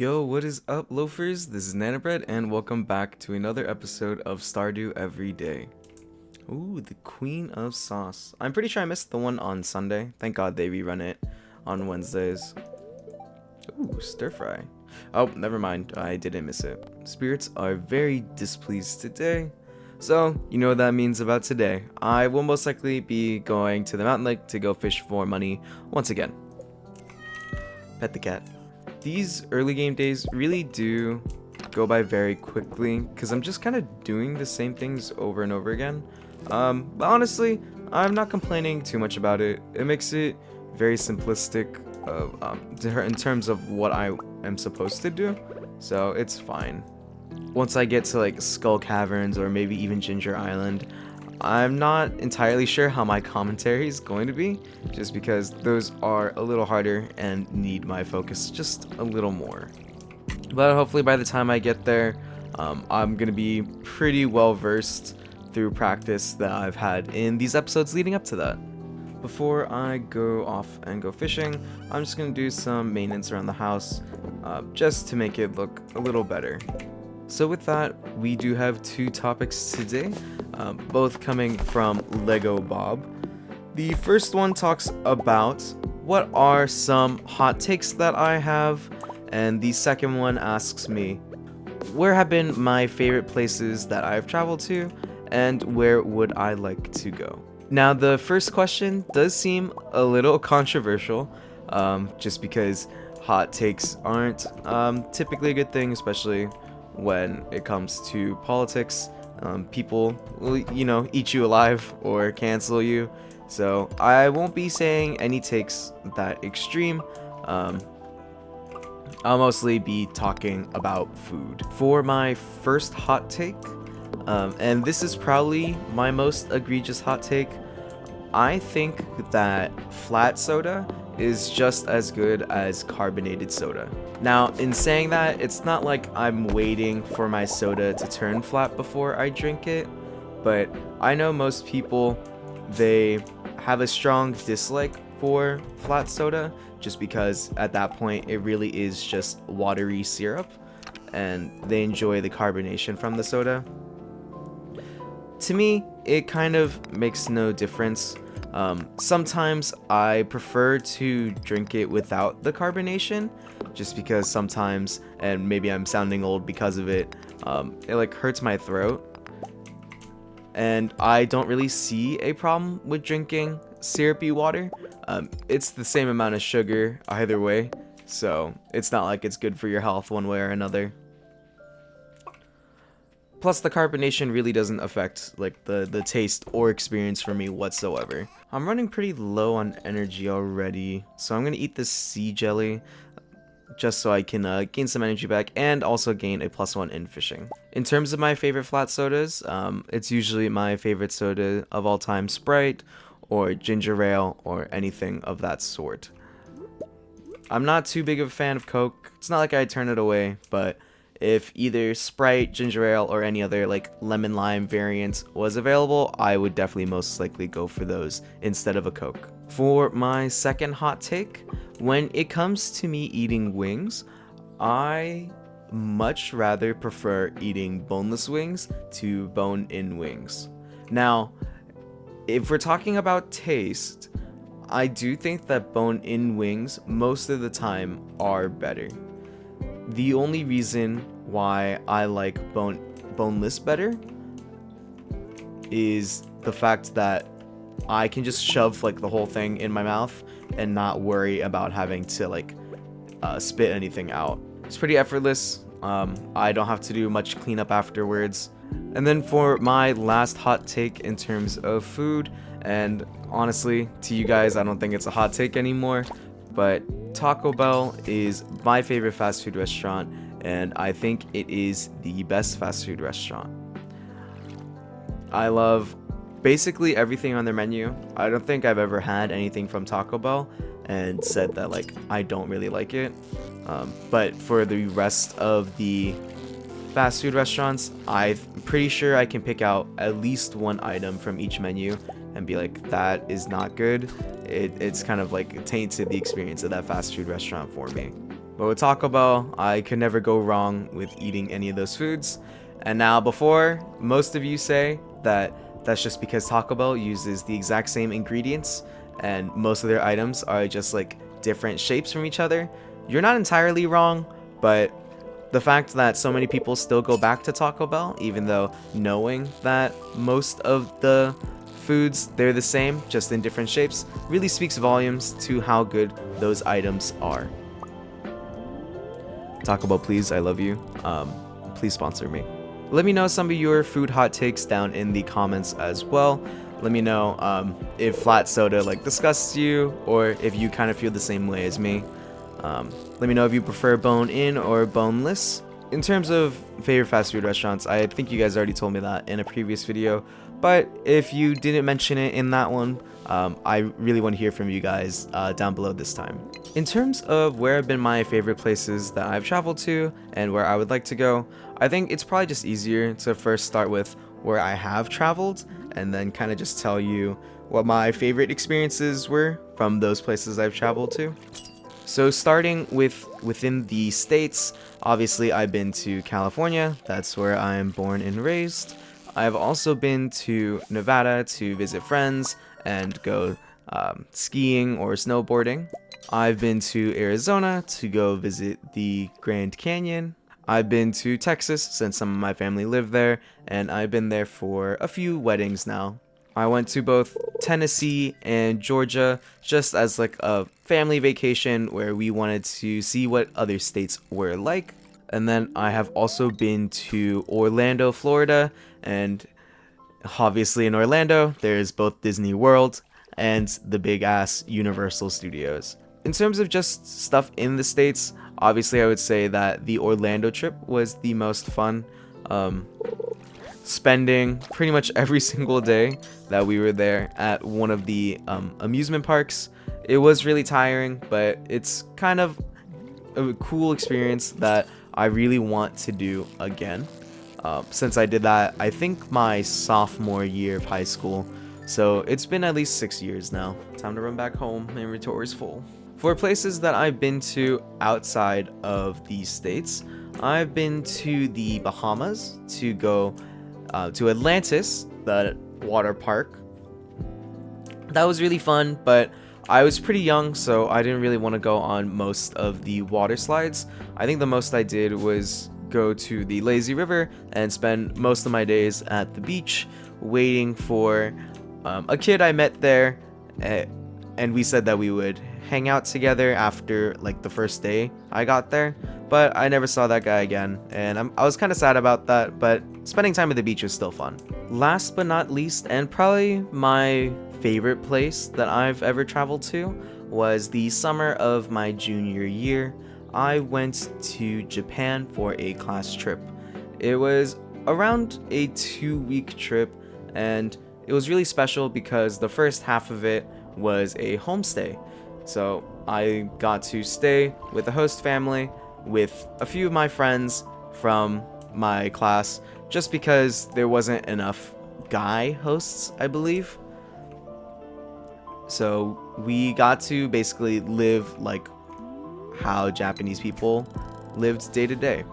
Yo, what is up, loafers? This is Nanobread, and welcome back to another episode of Stardew Every Day. Ooh, the Queen of Sauce. I'm pretty sure I missed the one on Sunday. Thank God they rerun it on Wednesdays. Ooh, stir fry. Oh, never mind. I didn't miss it. Spirits are very displeased today. So, you know what that means about today. I will most likely be going to the mountain lake to go fish for money once again. Pet the cat. These early game days really do go by very quickly because I'm just kind of doing the same things over and over again. But honestly, I'm not complaining too much about it. It makes it very simplistic in terms of what I am supposed to do, so it's fine. Once I get to like Skull Caverns or maybe even Ginger Island, I'm not entirely sure how my commentary is going to be, just because those are a little harder and need my focus just a little more. But hopefully by the time I get there, I'm going to be pretty well versed through practice that I've had in these episodes leading up to that. Before I go off and go fishing, I'm just going to do some maintenance around the house, just to make it look a little better. So with that, we do have two topics today, both coming from Lego Bob. The first one talks about what are some hot takes that I have, and the second one asks me where have been my favorite places that I've traveled to, and where would I like to go. Now the first question does seem a little controversial, just because hot takes aren't typically a good thing, especially when it comes to politics. People will, eat you alive or cancel you. So I won't be saying any takes that extreme. I'll mostly be talking about food. For my first hot take, and this is probably my most egregious hot take, I think that flat soda is just as good as carbonated soda. Now, in saying that, it's not like I'm waiting for my soda to turn flat before I drink it, but I know most people, they have a strong dislike for flat soda just because at that point it really is just watery syrup and they enjoy the carbonation from the soda. To me, it kind of makes no difference. Sometimes I prefer to drink it without the carbonation, just because sometimes, and maybe I'm sounding old because of it, it like hurts my throat. And I don't really see a problem with drinking syrupy water. It's the same amount of sugar either way, so it's not like it's good for your health one way or another. Plus, the carbonation really doesn't affect like the taste or experience for me whatsoever. I'm running pretty low on energy already, so I'm gonna eat this sea jelly just so I can gain some energy back and also gain a +1 in fishing. In terms of my favorite flat sodas, it's usually my favorite soda of all time, Sprite or ginger ale or anything of that sort. I'm not too big of a fan of Coke. It's not like I turn it away, but if either Sprite, ginger ale, or any other like lemon lime variant was available, I would definitely most likely go for those instead of a Coke. For my second hot take, when it comes to me eating wings, I much rather prefer eating boneless wings to bone-in wings. Now, if we're talking about taste, I do think that bone-in wings most of the time are better. The only reason why I like boneless better is the fact that I can just shove like the whole thing in my mouth and not worry about having to like spit anything out. It's pretty effortless. I don't have to do much cleanup afterwards. And then for my last hot take in terms of food, and honestly to you guys I don't think it's a hot take anymore, but Taco Bell is my favorite fast food restaurant, and I think it is the best fast food restaurant. I love basically everything on their menu. I don't think I've ever had anything from Taco Bell and said that like I don't really like it. But for the rest of the fast food restaurants, I'm pretty sure I can pick out at least one item from each menu and be like, that is not good. It's kind of like tainted the experience of that fast food restaurant for me. But with Taco Bell, I could never go wrong with eating any of those foods. And now, before most of you say that that's just because Taco Bell uses the exact same ingredients and most of their items are just like different shapes from each other, you're not entirely wrong, but the fact that so many people still go back to Taco Bell, even though knowing that most of the foods, they're the same, just in different shapes, really speaks volumes to how good those items are. Taco Bell, please, I love you. Please sponsor me. Let me know some of your food hot takes down in the comments as well. Let me know if flat soda like disgusts you, or if you kind of feel the same way as me. Let me know if you prefer bone-in or boneless. In terms of favorite fast food restaurants, I think you guys already told me that in a previous video, but if you didn't mention it in that one, I really want to hear from you guys down below this time. In terms of where have been my favorite places that I've traveled to and where I would like to go, I think it's probably just easier to first start with where I have traveled and then kind of just tell you what my favorite experiences were from those places I've traveled to. So starting within the states, obviously I've been to California, that's where I'm born and raised. I've also been to Nevada to visit friends and go skiing or snowboarding. I've been to Arizona to go visit the Grand Canyon. I've been to Texas since some of my family live there, and I've been there for a few weddings now. I went to both Tennessee and Georgia just as like a family vacation where we wanted to see what other states were like. And then I have also been to Orlando, Florida, and obviously in Orlando there's both Disney World and the big ass Universal Studios. In terms of just stuff in the states, obviously I would say that the Orlando trip was the most fun. Spending pretty much every single day that we were there at one of the amusement parks. It was really tiring, but it's kind of a cool experience that I really want to do again. Since I did that, I think my sophomore year of high school. So it's been at least 6 years now. Time to run back home. My inventory is full. For places that I've been to outside of the states, I've been to the Bahamas to go to Atlantis, the water park. That was really fun, but I was pretty young, so I didn't really want to go on most of the water slides. I think the most I did was go to the lazy river and spend most of my days at the beach waiting for a kid I met there, and we said that we would hang out together after like the first day I got there, but I never saw that guy again, and I was kind of sad about that, but spending time at the beach was still fun. Last but not least, and probably my favorite place that I've ever traveled to, was the summer of my junior year. I went to Japan for a class trip. It was around a 2-week trip, and it was really special because the first half of it was a homestay. So I got to stay with the host family with a few of my friends from my class, just because there wasn't enough guy hosts, I believe. So we got to basically live like how Japanese people lived day to day.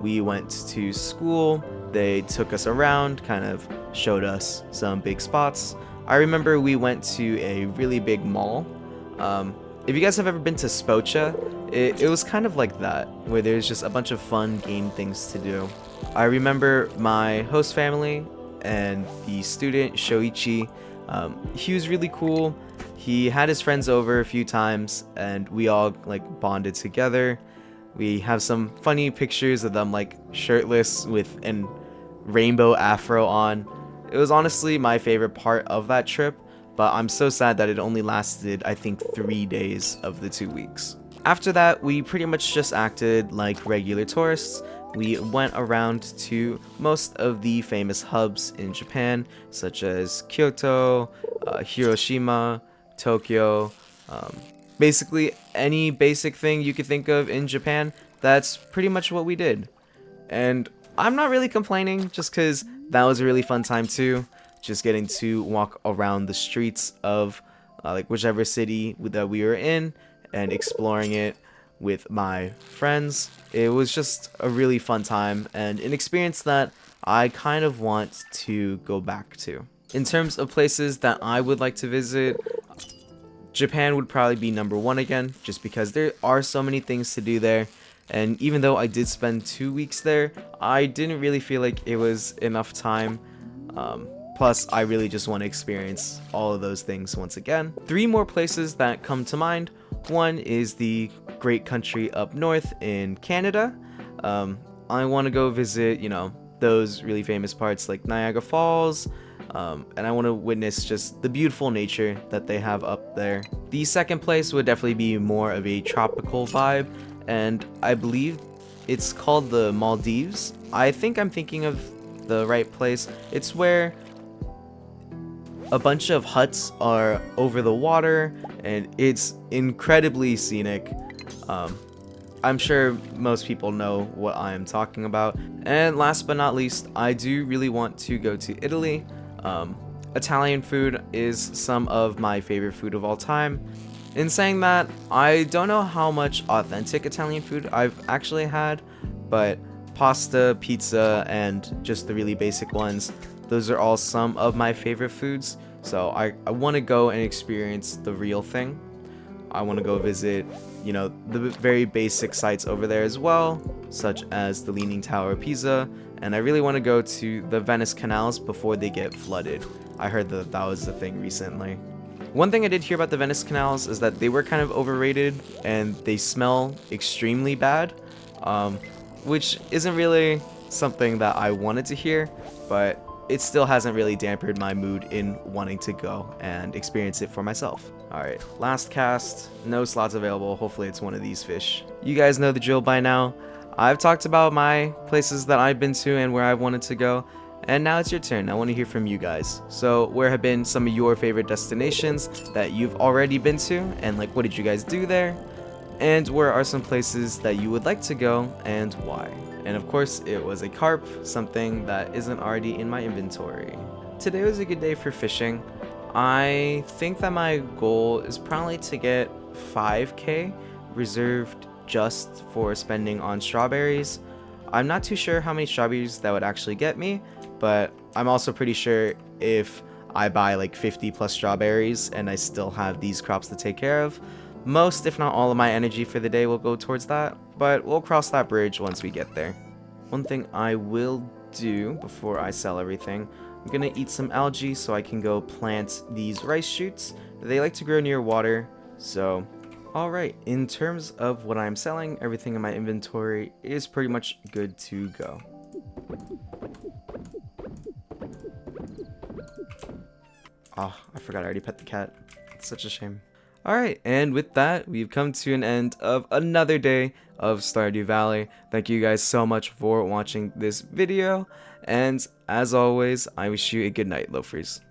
We went to school, they took us around, kind of showed us some big spots. I remember we went to a really big mall. If you guys have ever been to Spocha, it was kind of like that, where there's just a bunch of fun game things to do. I remember my host family and the student Shoichi. He was really cool. He had his friends over a few times, and we all like bonded together. We have some funny pictures of them like shirtless with an rainbow afro on. It was honestly my favorite part of that trip, but I'm so sad that it only lasted, I think, 3 days of the 2 weeks. After that, we pretty much just acted like regular tourists. We went around to most of the famous hubs in Japan, such as Kyoto, Hiroshima, Tokyo, basically any basic thing you could think of in Japan. That's pretty much what we did. And I'm not really complaining, just because that was a really fun time too. Just getting to walk around the streets of like whichever city that we were in and exploring it with my friends. It was just a really fun time and an experience that I kind of want to go back to. In terms of places that I would like to visit, Japan would probably be number one again, just because there are so many things to do there. And even though I did spend 2 weeks there, I didn't really feel like it was enough time. Plus, I really just want to experience all of those things once again. 3 more places that come to mind. One is the great country up north in Canada. I want to go visit, those really famous parts like Niagara Falls. And I want to witness just the beautiful nature that they have up there. The second place would definitely be more of a tropical vibe, and I believe it's called the Maldives. I think I'm thinking of the right place. It's where a bunch of huts are over the water, and it's incredibly scenic. I'm sure most people know what I am talking about. And last but not least, I do really want to go to Italy. Italian food is some of my favorite food of all time. In saying that, I don't know how much authentic Italian food I've actually had, but pasta, pizza, and just the really basic ones, those are all some of my favorite foods. So I want to go and experience the real thing. I want to go visit, the very basic sites over there as well, such as the Leaning Tower of Pisa, and I really want to go to the Venice canals before they get flooded. I heard that was a thing recently. One thing I did hear about the Venice canals is that they were kind of overrated and they smell extremely bad, which isn't really something that I wanted to hear, but it still hasn't really dampened my mood in wanting to go and experience it for myself. Alright, last cast, no slots available, hopefully it's one of these fish. You guys know the drill by now. I've talked about my places that I've been to and where I've wanted to go, and now it's your turn. I want to hear from you guys. So where have been some of your favorite destinations that you've already been to, and what did you guys do there? And where are some places that you would like to go and why? And of course, it was a carp, something that isn't already in my inventory. Today was a good day for fishing. I think that my goal is probably to get 5k reserved just for spending on strawberries. I'm not too sure how many strawberries that would actually get me, but I'm also pretty sure if I buy 50 plus strawberries and I still have these crops to take care of, most if not all of my energy for the day will go towards that, but we'll cross that bridge once we get there. One thing I will do before I sell everything, I'm gonna eat some algae so I can go plant these rice shoots. They like to grow near water, so alright, in terms of what I'm selling, everything in my inventory is pretty much good to go. Oh, I forgot I already pet the cat. It's such a shame. Alright, and with that, we've come to an end of another day of Stardew Valley. Thank you guys so much for watching this video, and as always, I wish you a good night, loafers.